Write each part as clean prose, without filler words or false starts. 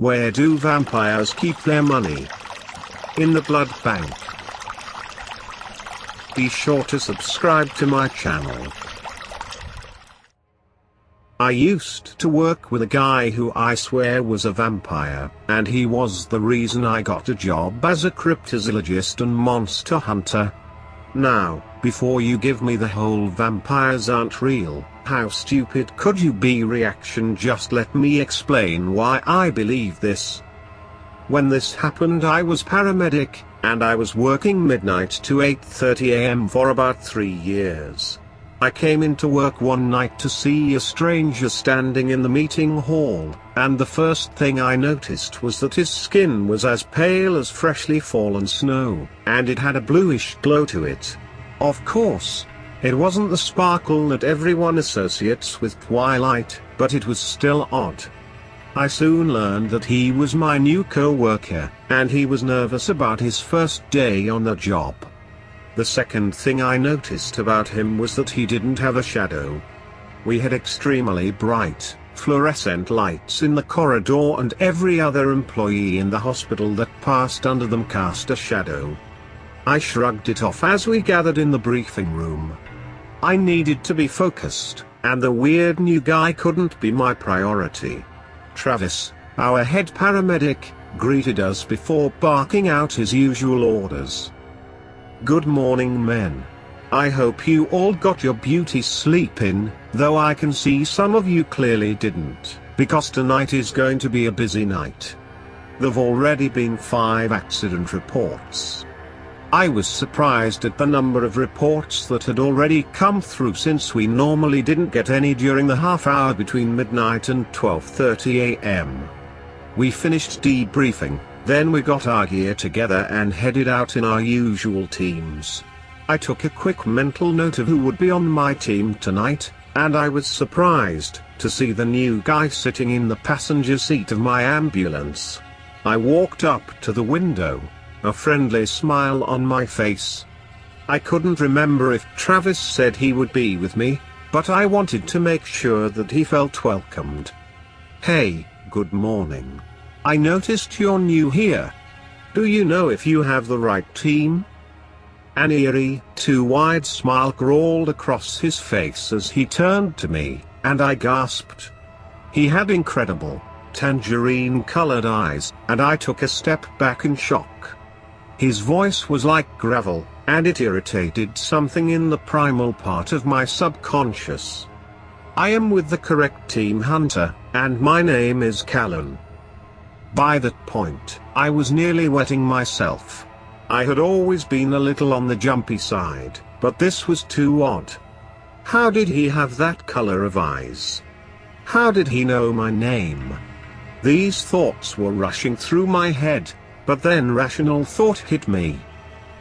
Where do vampires keep their money? In the blood bank. Be sure to subscribe to my channel. I used to work with a guy who I swear was a vampire, and he was the reason I got a job as a cryptozoologist and monster hunter. Now, before you give me the whole vampires aren't real, how stupid could you be reaction, just let me explain why I believe this. When this happened, I was paramedic, and I was working midnight to 8:30 AM for about 3 years. I came into work one night to see a stranger standing in the meeting hall, and the first thing I noticed was that his skin was as pale as freshly fallen snow, and it had a bluish glow to it. Of course, it wasn't the sparkle that everyone associates with twilight, but it was still odd. I soon learned that he was my new co-worker, and he was nervous about his first day on the job. The second thing I noticed about him was that he didn't have a shadow. We had extremely bright, fluorescent lights in the corridor, and every other employee in the hospital that passed under them cast a shadow. I shrugged it off as we gathered in the briefing room. I needed to be focused, and the weird new guy couldn't be my priority. Travis, our head paramedic, greeted us before barking out his usual orders. Good morning, men. I hope you all got your beauty sleep in, though I can see some of you clearly didn't, because tonight is going to be a busy night. There've already been 5 accident reports. I was surprised at the number of reports that had already come through, since we normally didn't get any during the half hour between midnight and 12:30 AM. We finished debriefing, then we got our gear together and headed out in our usual teams. I took a quick mental note of who would be on my team tonight, and I was surprised to see the new guy sitting in the passenger seat of my ambulance. I walked up to the window, a friendly smile on my face. I couldn't remember if Travis said he would be with me, but I wanted to make sure that he felt welcomed. Hey, good morning. I noticed you're new here. Do you know if you have the right team? An eerie, too wide smile crawled across his face as he turned to me, and I gasped. He had incredible, tangerine-colored eyes, and I took a step back in shock. His voice was like gravel, and it irritated something in the primal part of my subconscious. I am with the correct team, Hunter, and my name is Callan. By that point, I was nearly wetting myself. I had always been a little on the jumpy side, but this was too odd. How did he have that color of eyes? How did he know my name? These thoughts were rushing through my head, but then rational thought hit me.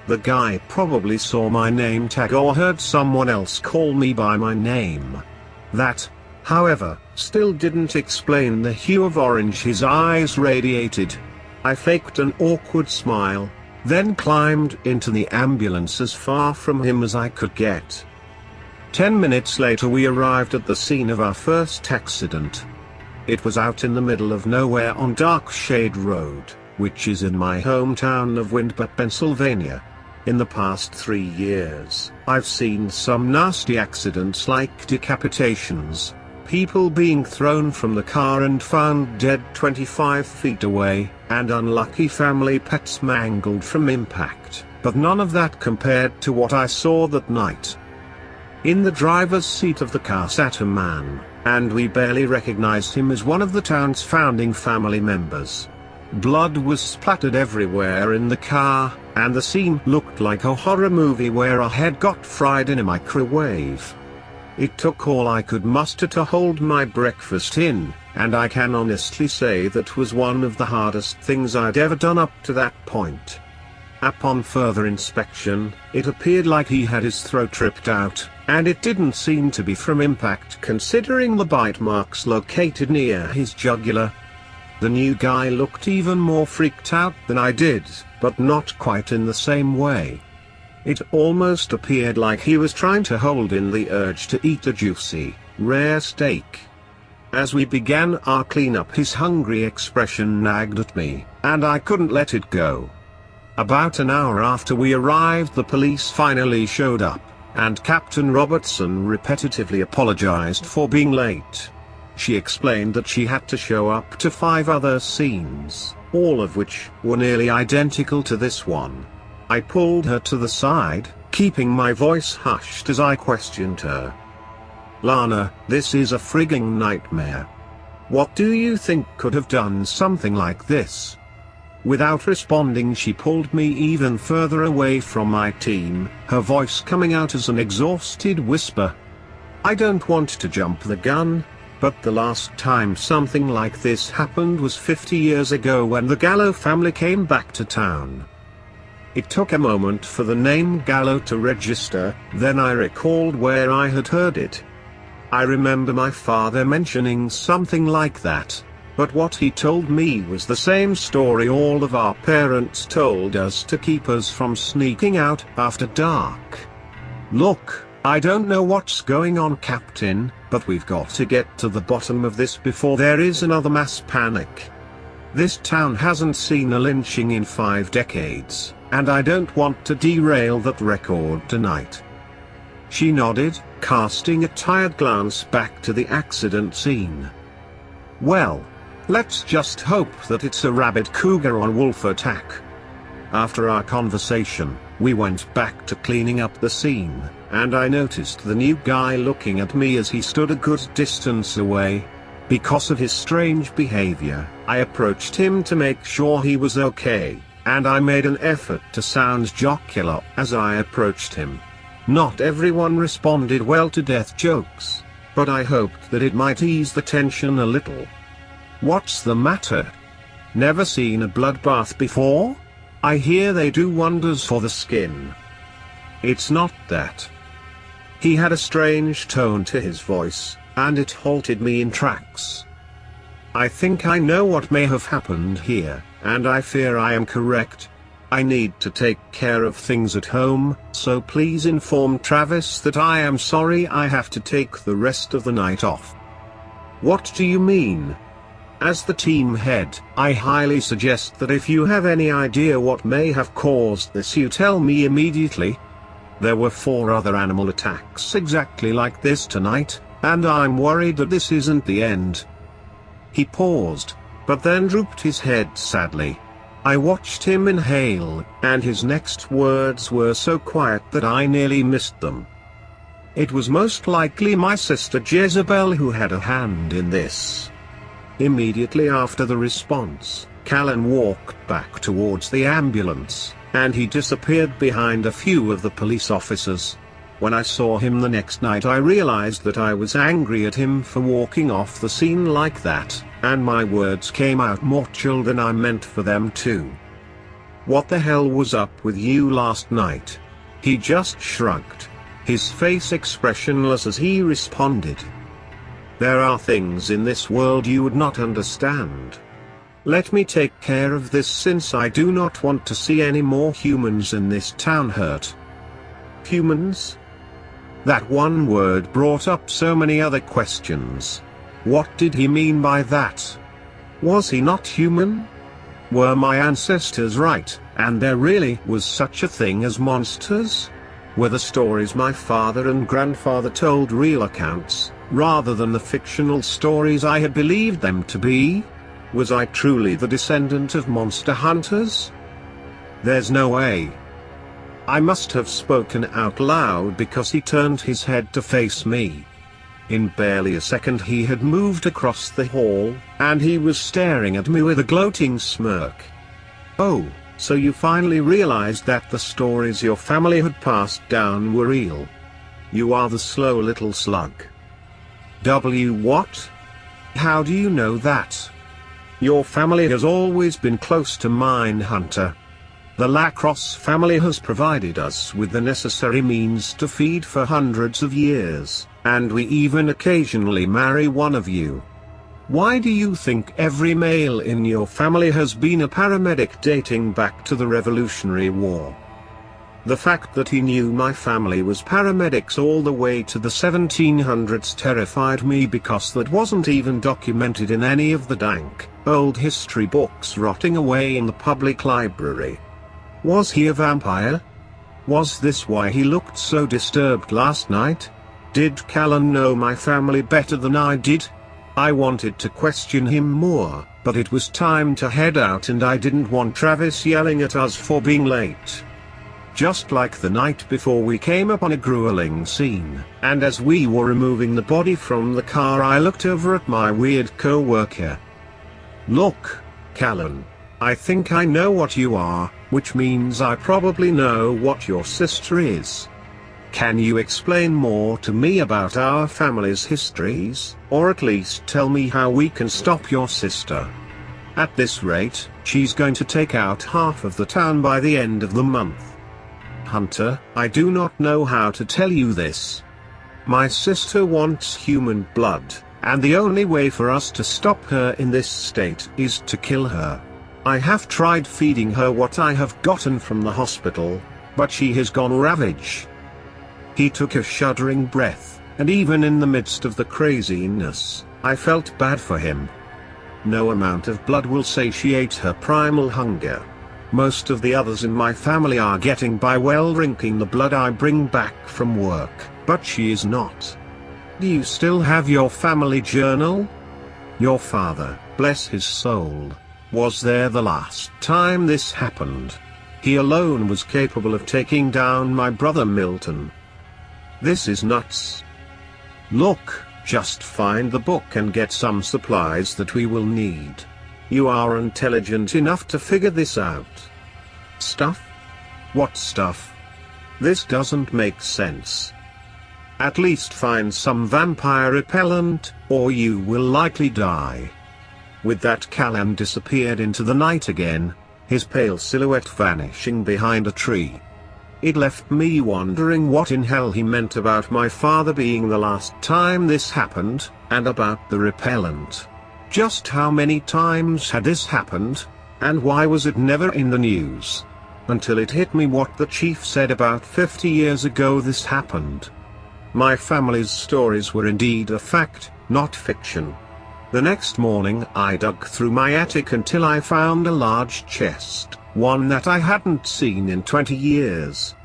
The guy probably saw my name tag or heard someone else call me by my name. That, however, still didn't explain the hue of orange his eyes radiated. I faked an awkward smile, then climbed into the ambulance as far from him as I could get. 10 minutes later we arrived at the scene of our first accident. It was out in the middle of nowhere on Dark Shade Road, which is in my hometown of Windber, Pennsylvania. In the past 3 years, I've seen some nasty accidents like decapitations, people being thrown from the car and found dead 25 feet away, and unlucky family pets mangled from impact, but none of that compared to what I saw that night. In the driver's seat of the car sat a man, and we barely recognized him as one of the town's founding family members. Blood was splattered everywhere in the car, and the scene looked like a horror movie where a head got fried in a microwave. It took all I could muster to hold my breakfast in, and I can honestly say that was one of the hardest things I'd ever done up to that point. Upon further inspection, it appeared like he had his throat ripped out, and it didn't seem to be from impact considering the bite marks located near his jugular. The new guy looked even more freaked out than I did, but not quite in the same way. It almost appeared like he was trying to hold in the urge to eat a juicy, rare steak. As we began our cleanup, his hungry expression nagged at me, and I couldn't let it go. About an hour after we arrived, the police finally showed up, and Captain Robertson repetitively apologized for being late. She explained that she had to show up to 5 other scenes, all of which were nearly identical to this one. I pulled her to the side, keeping my voice hushed as I questioned her. "Lana, this is a frigging nightmare. What do you think could have done something like this?" Without responding, she pulled me even further away from my team, her voice coming out as an exhausted whisper. "I don't want to jump the gun, but the last time something like this happened was 50 years ago when the Gallo family came back to town." It took a moment for the name Gallo to register, then I recalled where I had heard it. I remember my father mentioning something like that, but what he told me was the same story all of our parents told us to keep us from sneaking out after dark. "Look, I don't know what's going on, Captain, but we've got to get to the bottom of this before there is another mass panic. This town hasn't seen a lynching in 5 decades, and I don't want to derail that record tonight." She nodded, casting a tired glance back to the accident scene. "Well, let's just hope that it's a rabid cougar or wolf attack." After our conversation, we went back to cleaning up the scene, and I noticed the new guy looking at me as he stood a good distance away. Because of his strange behavior, I approached him to make sure he was okay, and I made an effort to sound jocular as I approached him. Not everyone responded well to death jokes, but I hoped that it might ease the tension a little. "What's the matter? Never seen a bloodbath before? I hear they do wonders for the skin." "It's not that." He had a strange tone to his voice, and it halted me in tracks. "I think I know what may have happened here, and I fear I am correct. I need to take care of things at home, so please inform Travis that I am sorry I have to take the rest of the night off." "What do you mean?" "As the team head, I highly suggest that if you have any idea what may have caused this, you tell me immediately. There were 4 other animal attacks exactly like this tonight, and I'm worried that this isn't the end." He paused, but then drooped his head sadly. I watched him inhale, and his next words were so quiet that I nearly missed them. "It was most likely my sister Jezebel who had a hand in this." Immediately after the response, Callan walked back towards the ambulance, and he disappeared behind a few of the police officers. When I saw him the next night, I realized that I was angry at him for walking off the scene like that, and my words came out more chill than I meant for them to. "What the hell was up with you last night?" He just shrugged, his face expressionless as he responded. "There are things in this world you would not understand. Let me take care of this since I do not want to see any more humans in this town hurt." Humans? That one word brought up so many other questions. What did he mean by that? Was he not human? Were my ancestors right, and there really was such a thing as monsters? Were the stories my father and grandfather told real accounts, rather than the fictional stories I had believed them to be? Was I truly the descendant of monster hunters? There's no way. I must have spoken out loud because he turned his head to face me. In barely a second he had moved across the hall, and he was staring at me with a gloating smirk. "Oh, so you finally realized that the stories your family had passed down were real. You are the slow little slug." What? How do you know that? Your family has always been close to mine, Hunter. The Lacrosse family has provided us with the necessary means to feed for hundreds of years, and we even occasionally marry one of you. Why do you think every male in your family has been a paramedic dating back to the Revolutionary War? The fact that he knew my family was paramedics all the way to the 1700s terrified me because that wasn't even documented in any of the dank, old history books rotting away in the public library. Was he a vampire? Was this why he looked so disturbed last night? Did Callan know my family better than I did? I wanted to question him more, but it was time to head out and I didn't want Travis yelling at us for being late. Just like the night before, we came upon a grueling scene, and as we were removing the body from the car I looked over at my weird coworker. "Look, Callan. I think I know what you are, which means I probably know what your sister is. Can you explain more to me about our family's histories, or at least tell me how we can stop your sister? At this rate, she's going to take out half of the town by the end of the month." "Hunter, I do not know how to tell you this. My sister wants human blood, and the only way for us to stop her in this state is to kill her. I have tried feeding her what I have gotten from the hospital, but she has gone ravage." He took a shuddering breath, and even in the midst of the craziness, I felt bad for him. No amount of blood will satiate her primal hunger. Most of the others in my family are getting by well drinking the blood I bring back from work, but she is not. Do you still have your family journal? Your father, bless his soul, was there the last time this happened. He alone was capable of taking down my brother Milton. This is nuts. Look, just find the book and get some supplies that we will need. You are intelligent enough to figure this out. Stuff? What stuff? This doesn't make sense. At least find some vampire repellent, or you will likely die. With that, Callan disappeared into the night again, his pale silhouette vanishing behind a tree. It left me wondering what in hell he meant about my father being the last time this happened, and about the repellent. Just how many times had this happened, and why was it never in the news? Until it hit me what the chief said about 50 years ago this happened. My family's stories were indeed a fact, not fiction. The next morning I dug through my attic until I found a large chest, one that I hadn't seen in 20 years.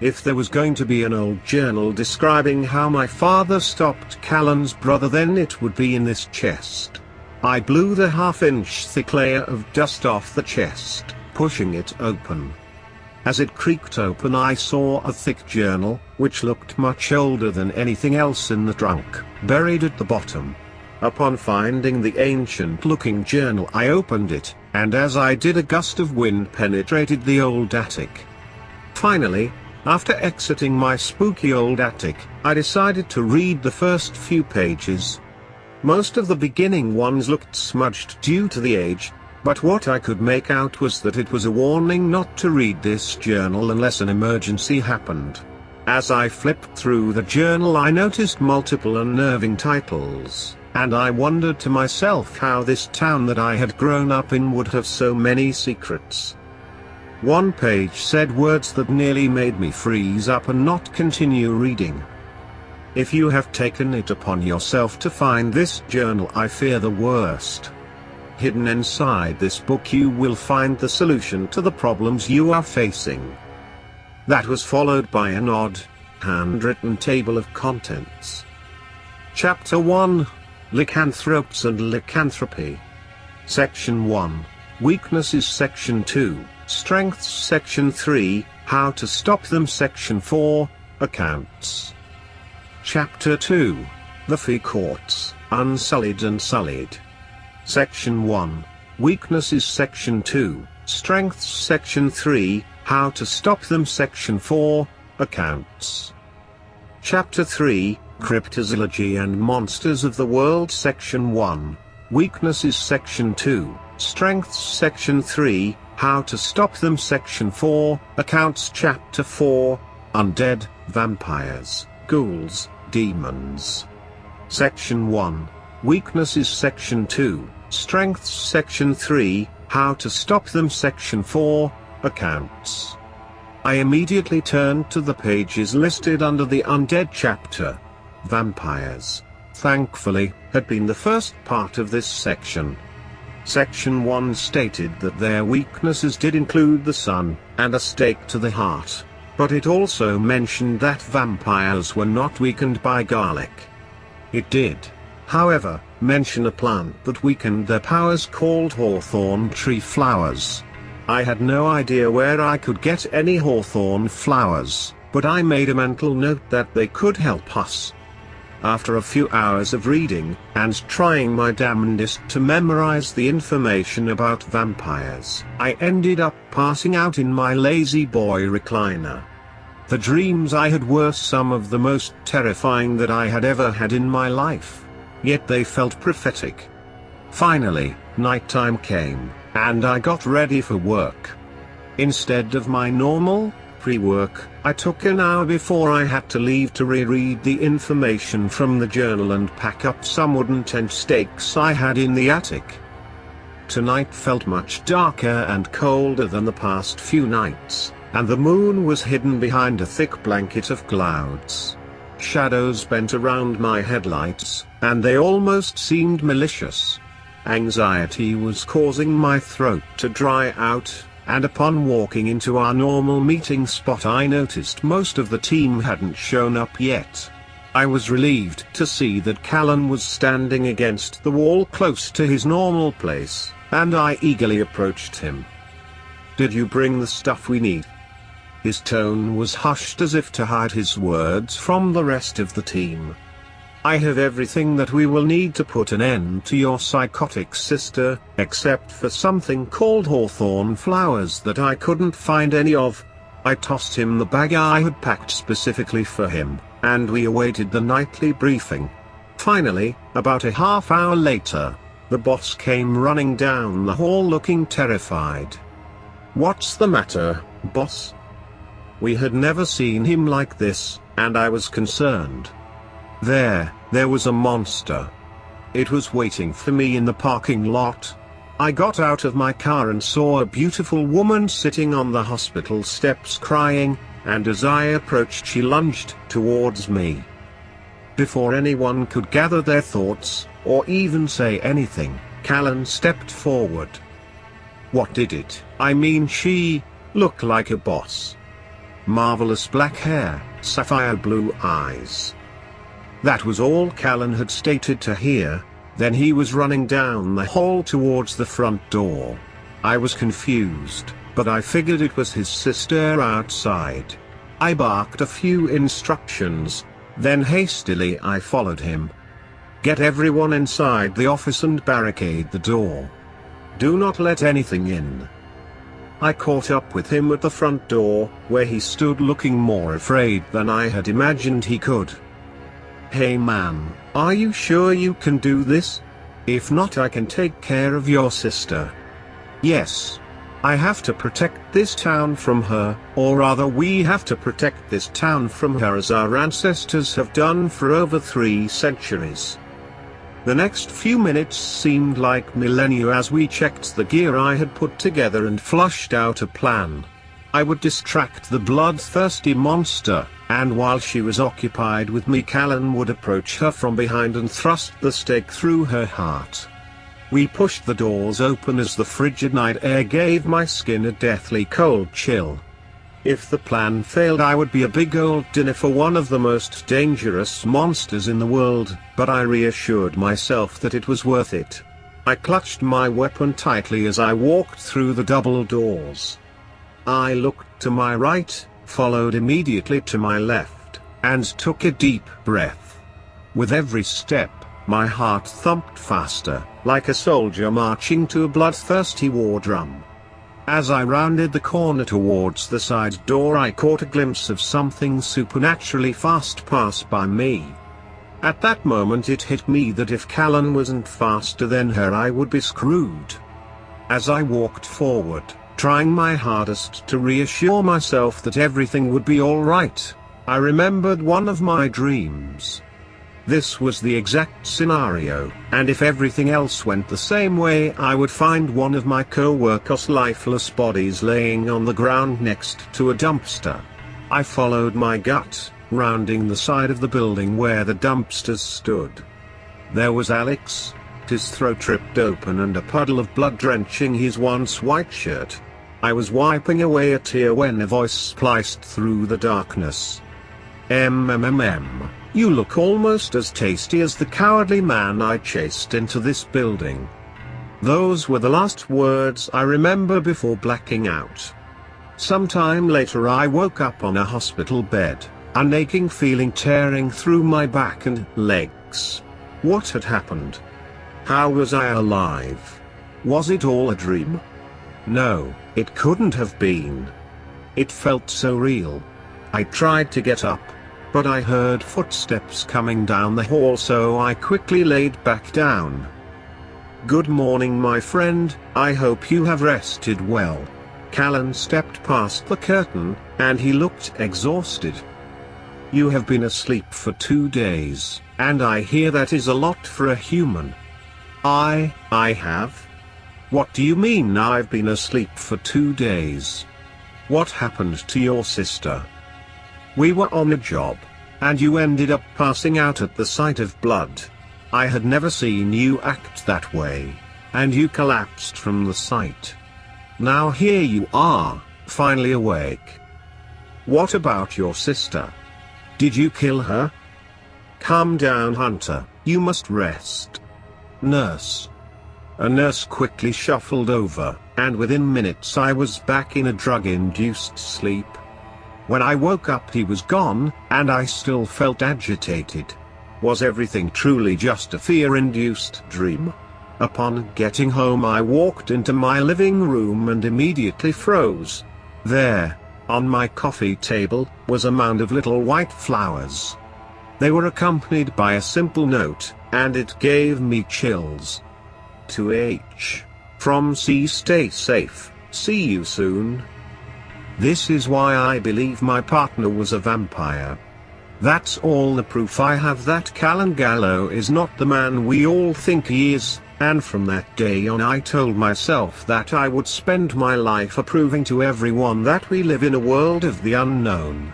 If there was going to be an old journal describing how my father stopped Callan's brother, then it would be in this chest. I blew the half-inch thick layer of dust off the chest, pushing it open. As it creaked open, I saw a thick journal, which looked much older than anything else in the trunk, buried at the bottom. Upon finding the ancient-looking journal, I opened it, and as I did, a gust of wind penetrated the old attic. Finally, after exiting my spooky old attic, I decided to read the first few pages. Most of the beginning ones looked smudged due to the age, but what I could make out was that it was a warning not to read this journal unless an emergency happened. As I flipped through the journal, I noticed multiple unnerving titles, and I wondered to myself how this town that I had grown up in would have so many secrets. One page said words that nearly made me freeze up and not continue reading. "If you have taken it upon yourself to find this journal, I fear the worst. Hidden inside this book you will find the solution to the problems you are facing." That was followed by an odd, handwritten table of contents. Chapter 1, Lycanthropes and Lycanthropy. Section 1, Weaknesses. Section 2, Strengths. Section 3, How to Stop Them. Section 4, Accounts. Chapter 2, The Fee Courts, Unsullied and Sullied. Section 1, Weaknesses. Section 2, Strengths. Section 3, How to Stop Them. Section 4, Accounts. Chapter 3, Cryptozoology and Monsters of the World. Section 1, Weaknesses. Section 2, Strengths. Section 3, How to Stop Them. Section 4, Accounts. Chapter 4, Undead, Vampires, Ghouls, Demons. Section 1, Weaknesses. Section 2, Strengths. Section 3, How to Stop Them. Section 4, Accounts. I immediately turned to the pages listed under the undead chapter. Vampires, thankfully, had been the first part of this section. Section 1 stated that their weaknesses did include the sun, and a stake to the heart. But it also mentioned that vampires were not weakened by garlic. It did, however, mention a plant that weakened their powers called hawthorn tree flowers. I had no idea where I could get any hawthorn flowers, but I made a mental note that they could help us. After a few hours of reading, and trying my damnedest to memorize the information about vampires, I ended up passing out in my lazy boy recliner. The dreams I had were some of the most terrifying that I had ever had in my life. Yet they felt prophetic. Finally, nighttime came, and I got ready for work. Instead of my normal pre-work, I took an hour before I had to leave to reread the information from the journal and pack up some wooden tent stakes I had in the attic. Tonight felt much darker and colder than the past few nights, and the moon was hidden behind a thick blanket of clouds. Shadows bent around my headlights, and they almost seemed malicious. Anxiety was causing my throat to dry out, and upon walking into our normal meeting spot I noticed most of the team hadn't shown up yet. I was relieved to see that Callan was standing against the wall close to his normal place, and I eagerly approached him. "Did you bring the stuff we need?" His tone was hushed as if to hide his words from the rest of the team. "I have everything that we will need to put an end to your psychotic sister, except for something called hawthorn flowers that I couldn't find any of." I tossed him the bag I had packed specifically for him, and we awaited the nightly briefing. Finally, about a half hour later, the boss came running down the hall looking terrified. "What's the matter, boss?" We had never seen him like this, and I was concerned. There was a monster. It was waiting for me in the parking lot. I got out of my car and saw a beautiful woman sitting on the hospital steps crying, and as I approached she lunged towards me. Before anyone could gather their thoughts, or even say anything, Callan stepped forward. What did it, I mean she, look like a boss? Marvelous black hair, sapphire blue eyes. That was all Callan had stated to hear. Then he was running down the hall towards the front door. I was confused, but I figured it was his sister outside. I barked a few instructions, then hastily I followed him. "Get everyone inside the office and barricade the door. Do not let anything in." I caught up with him at the front door, where he stood looking more afraid than I had imagined he could. "Hey man, are you sure you can do this? If not, I can take care of your sister." "Yes. I have to protect this town from her, or rather we have to protect this town from her as our ancestors have done for over 3 centuries. The next few minutes seemed like millennia as we checked the gear I had put together and flushed out a plan. I would distract the bloodthirsty monster, and while she was occupied with me, Callan would approach her from behind and thrust the stake through her heart. We pushed the doors open as the frigid night air gave my skin a deathly cold chill. If the plan failed, I would be a big old dinner for one of the most dangerous monsters in the world, but I reassured myself that it was worth it. I clutched my weapon tightly as I walked through the double doors. I looked to my right, followed immediately to my left, and took a deep breath. With every step, my heart thumped faster, like a soldier marching to a bloodthirsty war drum. As I rounded the corner towards the side door, I caught a glimpse of something supernaturally fast pass by me. At that moment it hit me that if Callan wasn't faster than her, I would be screwed. As I walked forward, trying my hardest to reassure myself that everything would be alright, I remembered one of my dreams. This was the exact scenario, and if everything else went the same way, I would find one of my co-workers' lifeless bodies laying on the ground next to a dumpster. I followed my gut, rounding the side of the building where the dumpsters stood. There was Alex, his throat ripped open and a puddle of blood drenching his once white shirt. I was wiping away a tear when a voice spliced through the darkness. You look almost as tasty as the cowardly man I chased into this building." Those were the last words I remember before blacking out. Sometime later I woke up on a hospital bed, an aching feeling tearing through my back and legs. What had happened? How was I alive? Was it all a dream? No, it couldn't have been. It felt so real. I tried to get up, but I heard footsteps coming down the hall, so I quickly laid back down. "Good morning, my friend, I hope you have rested well." Callan stepped past the curtain, and he looked exhausted. "You have been asleep for 2 days, and I hear that is a lot for a human." I have? What do you mean I've been asleep for 2 days? What happened to your sister? We were on a job, and you ended up passing out at the sight of blood. I had never seen you act that way, and you collapsed from the sight. Now here you are, finally awake. What about your sister? Did you kill her? Calm down, Hunter, you must rest. Nurse. A nurse quickly shuffled over, and within minutes I was back in a drug-induced sleep. When I woke up he was gone, and I still felt agitated. Was everything truly just a fear-induced dream? Upon getting home I walked into my living room and immediately froze. There, on my coffee table, was a mound of little white flowers. They were accompanied by a simple note, and it gave me chills. To H. From C. Stay safe, see you soon. This is why I believe my partner was a vampire. That's all the proof I have that Callan Gallo is not the man we all think he is, and from that day on I told myself that I would spend my life proving to everyone that we live in a world of the unknown.